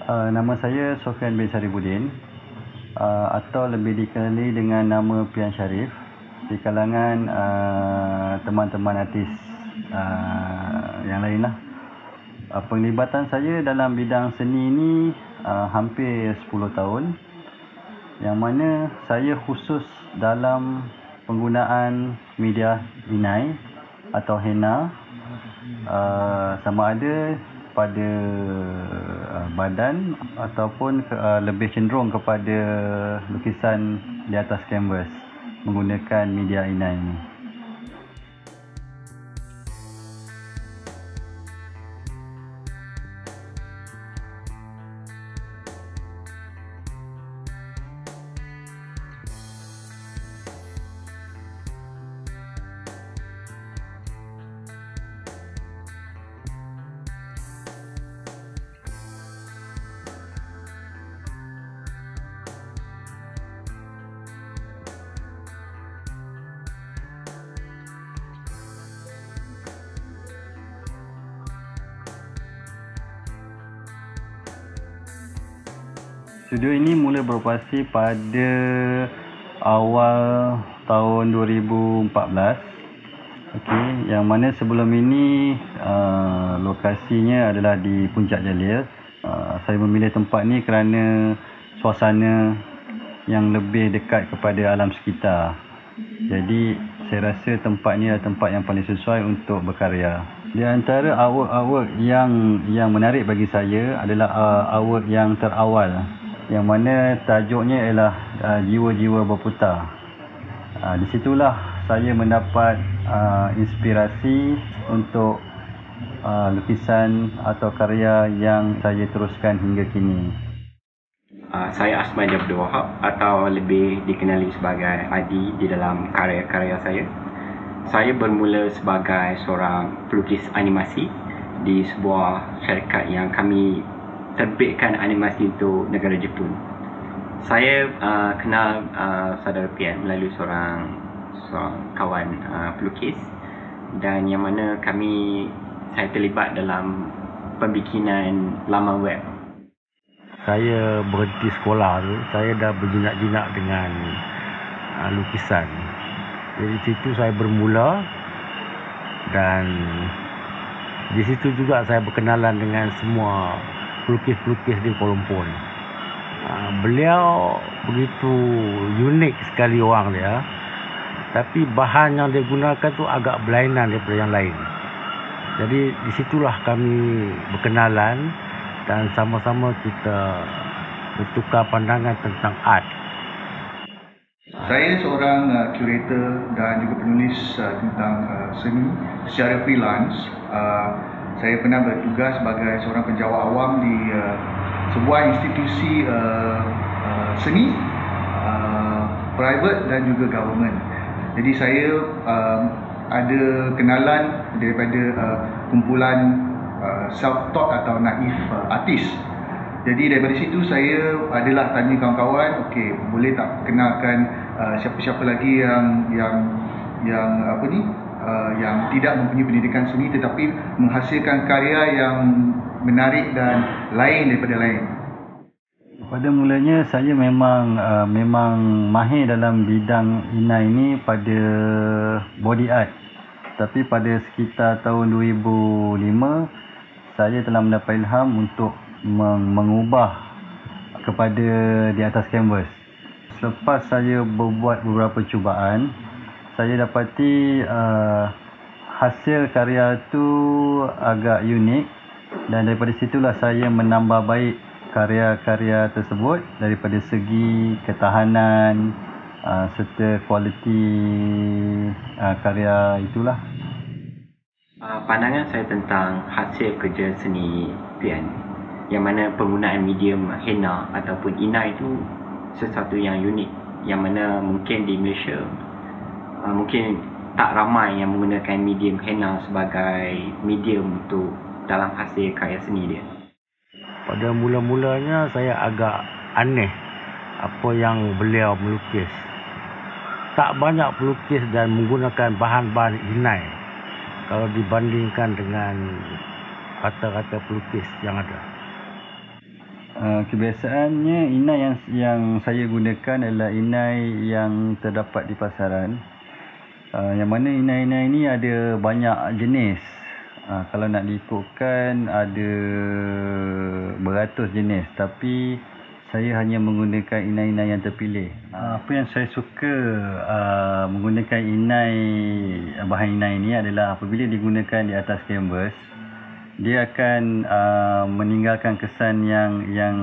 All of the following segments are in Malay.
Nama saya Sofian bin Syarifuddin, atau lebih dikenali dengan nama Pian Syarif di kalangan teman-teman artis yang lain lah. Penglibatan saya dalam bidang seni ini hampir 10 tahun, yang mana saya khusus dalam penggunaan media inai atau henna, sama ada pada badan ataupun lebih cenderung kepada lukisan di atas kanvas menggunakan media inai ini. Studio ini mula beroperasi pada awal tahun 2014. Okey, yang mana sebelum ini lokasinya adalah di Puncak Jalil. Saya memilih tempat ni kerana suasana yang lebih dekat kepada alam sekitar. Jadi saya rasa tempat ni adalah tempat yang paling sesuai untuk berkarya. Di antara artwork yang menarik bagi saya adalah artwork yang terawal, yang mana tajuknya ialah jiwa-jiwa berputar. Di situlah saya mendapat inspirasi untuk lukisan atau karya yang saya teruskan hingga kini. Saya Asman Abdul Wahab, atau lebih dikenali sebagai Adi di dalam karya-karya saya. Saya bermula sebagai seorang pelukis animasi di sebuah syarikat yang kami terbitkan animasi untuk negara Jepun. Saya kenal saudara Pian melalui seorang kawan pelukis, dan yang mana saya terlibat dalam pembikinan laman web. Saya berhenti sekolah tu, saya dah berjinak-jinak dengan lukisan. Jadi situ saya bermula, dan di situ juga saya berkenalan dengan semua pelukis-pelukis di Kuala Lumpur. Beliau begitu unik sekali orang dia, tapi bahan yang dia gunakan tu agak berlainan daripada yang lain. Jadi disitulah kami berkenalan dan sama-sama kita bertukar pandangan tentang art. Saya seorang curator dan juga penulis tentang seni secara freelance. Saya pernah bertugas sebagai seorang penjawat awam di sebuah institusi seni, private dan juga government. Jadi saya ada kenalan daripada kumpulan self-taught atau naif artis. Jadi daripada situ saya adalah tanya kawan-kawan, okey, boleh tak kenalkan siapa-siapa lagi yang tidak mempunyai pendidikan seni tetapi menghasilkan karya yang menarik dan lain daripada lain. Pada mulanya saya memang mahir dalam bidang inai ini pada body art. Tapi pada sekitar tahun 2005 saya telah mendapat ilham untuk mengubah kepada di atas kanvas. Selepas saya berbuat beberapa cubaan, saya dapati hasil karya itu agak unik, dan daripada situlah saya menambah baik karya-karya tersebut daripada segi ketahanan serta kualiti karya itulah. Pandangan saya tentang hasil kerja seni Pian, yang mana penggunaan medium henna ataupun inai itu sesuatu yang unik, yang mana mungkin di Malaysia mungkin tak ramai yang menggunakan medium henna sebagai medium untuk dalam hasil karya seni dia. Pada mula-mulanya saya agak aneh apa yang beliau melukis. Tak banyak pelukis dan menggunakan bahan-bahan inai kalau dibandingkan dengan kata-kata pelukis yang ada. Kebiasaannya inai yang saya gunakan adalah inai yang terdapat di pasaran. Yang mana inai-inai ni ada banyak jenis. Kalau nak diikutkan ada beratus jenis, tapi saya hanya menggunakan inai-inai yang terpilih. Apa yang saya suka menggunakan bahan inai ni adalah apabila digunakan di atas kanvas, dia akan meninggalkan kesan yang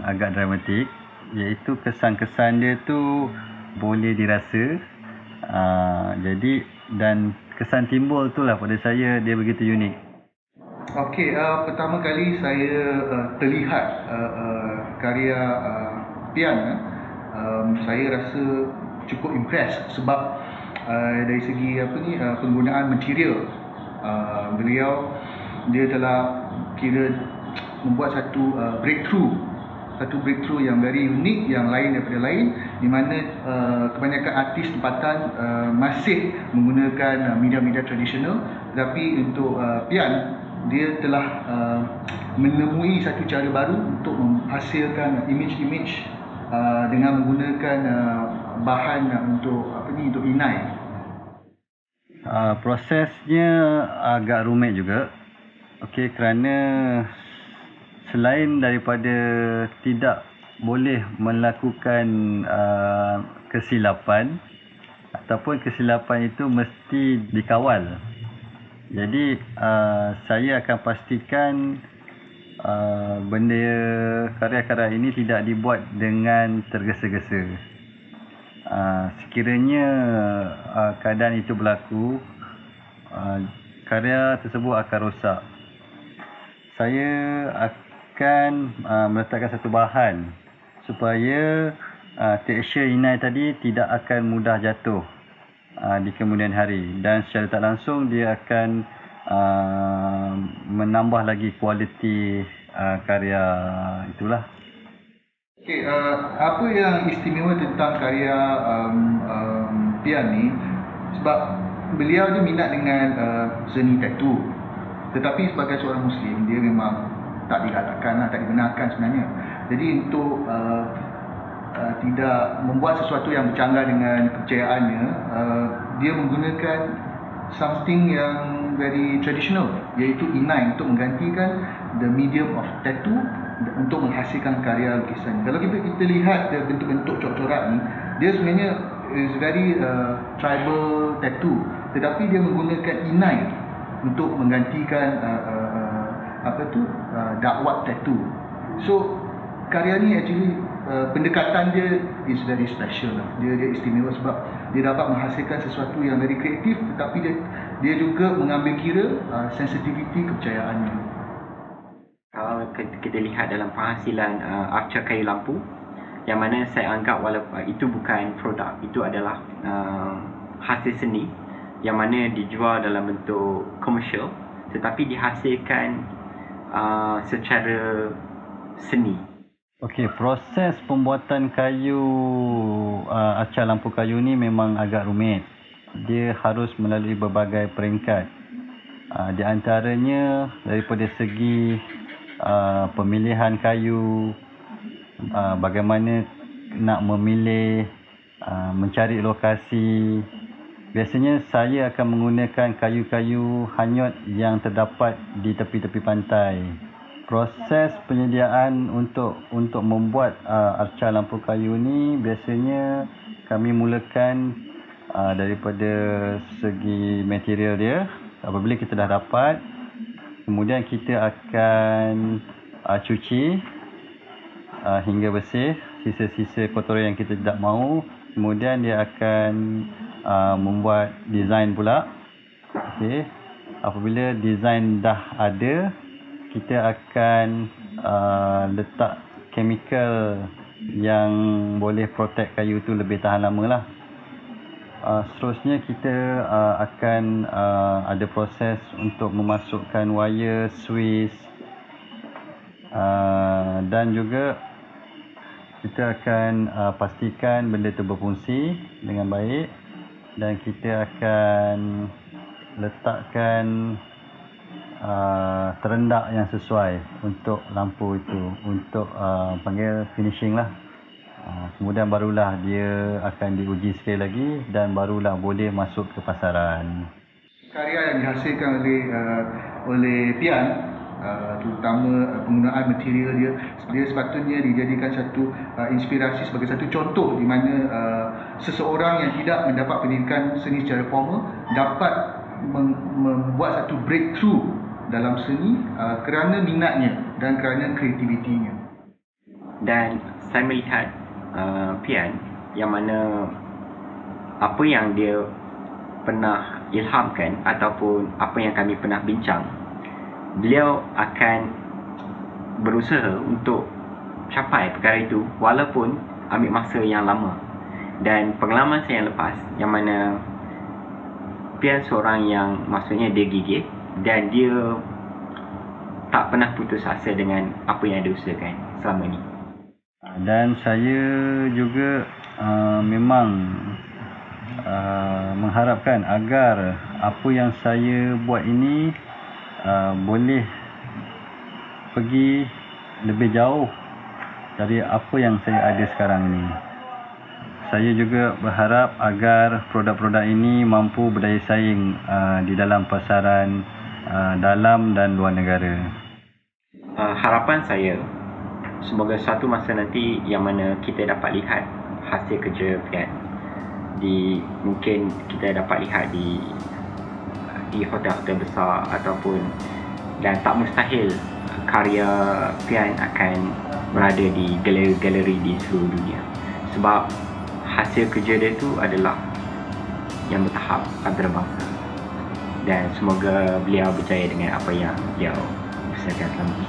agak dramatik, iaitu kesan-kesan dia tu boleh dirasa. Jadi dan kesan timbul tu lah pada saya dia begitu unik. Okey, pertama kali saya terlihat karya Pian, saya rasa cukup impressed sebab dari segi penggunaan material, beliau dia telah kira membuat satu breakthrough yang very unik, yang lain daripada lain, di mana kebanyakan artis tempatan masih menggunakan media-media tradisional, tetapi untuk Pian dia telah menemui satu cara baru untuk menghasilkan image-image dengan menggunakan bahan untuk inai. Prosesnya agak rumit juga. Okey, kerana selain daripada tidak boleh melakukan kesilapan, ataupun kesilapan itu mesti dikawal. Jadi saya akan pastikan karya-karya ini tidak dibuat dengan tergesa-gesa. Sekiranya keadaan itu berlaku, karya tersebut akan rosak. Saya akan meletakkan satu bahan supaya tekstur inai tadi tidak akan mudah jatuh di kemudian hari, dan secara tak langsung dia akan menambah lagi kualiti karya itulah. Okey, apa yang istimewa tentang karya Pian ni, sebab beliau ni minat dengan seni tattoo, tetapi sebagai seorang Muslim dia memang tak dikatakan, tak dibenarkan sebenarnya. Jadi untuk tidak membuat sesuatu yang bercanggah dengan kepercayaannya, dia menggunakan something yang very traditional, iaitu inai untuk menggantikan the medium of tattoo untuk menghasilkan karya lukisan. Kalau kita lihat bentuk-bentuk corak-corak ni, dia sebenarnya is very tribal tattoo, tetapi dia menggunakan inai untuk menggantikan dakwat tattoo. So karya ni actually pendekatan dia is very special lah. Dia istimewa sebab dia dapat menghasilkan sesuatu yang very kreatif, tetapi dia juga mengambil kira sensitiviti kepercayaannya. Kalau kita lihat dalam penghasilan arca kayu lampu, yang mana saya anggap walaupun itu bukan produk, itu adalah hasil seni yang mana dijual dalam bentuk komersial, tetapi dihasilkan secara seni. Okey, proses pembuatan kayu arca lampu kayu ni memang agak rumit. Dia harus melalui berbagai peringkat. Di antaranya daripada segi pemilihan kayu, bagaimana nak memilih, mencari lokasi. Biasanya saya akan menggunakan kayu-kayu hanyut yang terdapat di tepi-tepi pantai. Proses penyediaan untuk membuat arca lampu kayu ni biasanya kami mulakan daripada segi material dia. Apabila kita dah dapat, kemudian kita akan cuci hingga bersih sisa-sisa kotoran yang kita tidak mahu. Kemudian dia akan membuat design pula. Okey. Apabila design dah ada, kita akan letak chemical yang boleh protect kayu tu lebih tahan lama lah. Seterusnya kita akan ada proses untuk memasukkan wire, Swiss, dan juga kita akan pastikan benda itu berfungsi dengan baik, dan kita akan letakkan terendak yang sesuai untuk lampu itu, untuk panggil finishing lah. Kemudian barulah dia akan diuji sekali lagi dan barulah boleh masuk ke pasaran. Karya yang dihasilkan oleh Pian, terutama penggunaan material dia sepatutnya dijadikan satu inspirasi sebagai satu contoh di mana seseorang yang tidak mendapat pendidikan seni secara formal dapat membuat satu breakthrough dalam seni kerana minatnya dan kerana kreativitinya. Dan saya melihat Pian yang mana apa yang dia pernah ilhamkan ataupun apa yang kami pernah bincang, beliau akan berusaha untuk capai perkara itu walaupun ambil masa yang lama. Dan pengalaman saya yang lepas, yang mana Pian seorang yang maksudnya dia gigih dan dia tak pernah putus asa dengan apa yang dia usahakan selama ni. Dan saya juga memang mengharapkan agar apa yang saya buat ini boleh pergi lebih jauh dari apa yang saya ada sekarang ini. Saya juga berharap agar produk-produk ini mampu berdaya saing di dalam pasaran dalam dan luar negara. Harapan saya semoga suatu masa nanti yang mana kita dapat lihat hasil kerja Pian mungkin kita dapat lihat di hotel-hotel besar ataupun, dan tak mustahil karya Pian akan berada di galeri-galeri di seluruh dunia, sebab hasil kerja dia itu adalah yang bertahap antarabangsa. Dan semoga beliau berjaya dengan apa yang beliau usahakan selama ini.